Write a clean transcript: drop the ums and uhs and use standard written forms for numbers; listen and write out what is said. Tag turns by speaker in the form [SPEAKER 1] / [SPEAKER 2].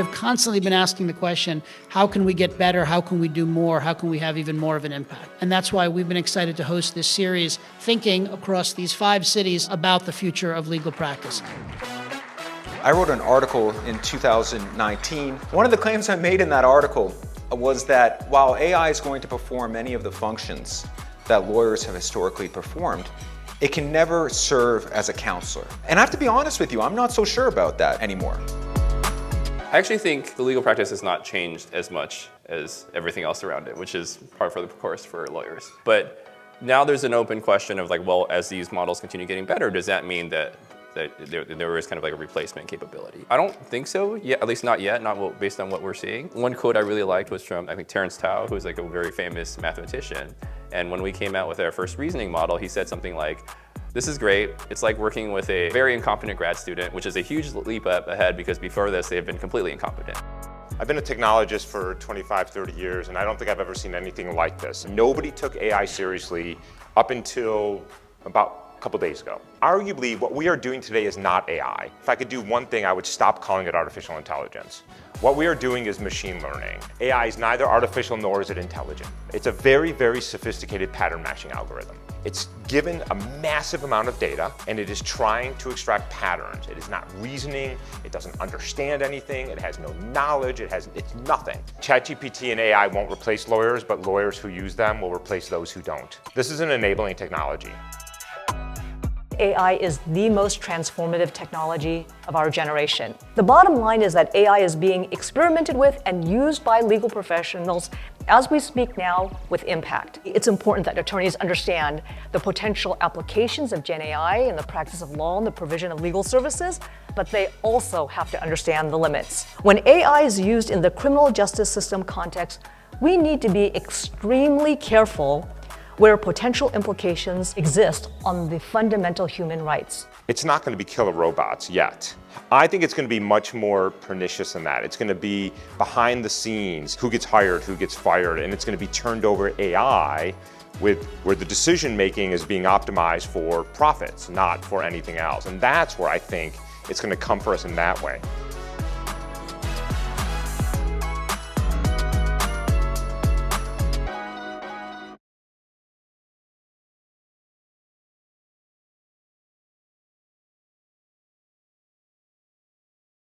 [SPEAKER 1] have constantly been asking the question, how can we get better? How can we do more? How can we have even more of an impact? And that's why we've been excited to host this series, thinking across these 5 cities about the future of legal practice.
[SPEAKER 2] I wrote an article in 2019. One of the claims I made in that article was that while AI is going to perform many of the functions that lawyers have historically performed, it can never serve as a counselor. And I have to be honest with you, I'm not so sure about that anymore.
[SPEAKER 3] I actually think the legal practice has not changed as much as everything else around it, which is par for the course for lawyers. But now there's an open question of like, well, as these models continue getting better, does that mean that there is kind of like a replacement capability? I don't think so, at least not yet, based on what we're seeing. One quote I really liked was from, I think, Terence Tao, who's like a very famous mathematician. And when we came out with our first reasoning model, he said something like, this is great. It's like working with a very incompetent grad student, which is a huge leap up ahead because before this, they have been completely incompetent.
[SPEAKER 4] I've been a technologist for 25, 30 years, and I don't think I've ever seen anything like this. Nobody took AI seriously up until about a couple days ago. Arguably, what we are doing today is not AI. If I could do one thing, I would stop calling it artificial intelligence. What we are doing is machine learning. AI is neither artificial nor is it intelligent. It's a very, very sophisticated pattern matching algorithm. It's given a massive amount of data and it is trying to extract patterns. It is not reasoning, it doesn't understand anything, it has no knowledge, it's nothing. ChatGPT and AI won't replace lawyers, but lawyers who use them will replace those who don't. This is an enabling technology.
[SPEAKER 5] AI is the most transformative technology of our generation. The bottom line is that AI is being experimented with and used by legal professionals as we speak now with impact. It's important that attorneys understand the potential applications of Gen AI in the practice of law and the provision of legal services, but they also have to understand the limits. When AI is used in the criminal justice system context, we need to be extremely careful where potential implications exist on the fundamental human rights.
[SPEAKER 4] It's not going to be killer robots yet. I think it's going to be much more pernicious than that. It's going to be behind the scenes, who gets hired, who gets fired, and it's going to be turned over AI where the decision making is being optimized for profits, not for anything else. And that's where I think it's going to come for us in that way.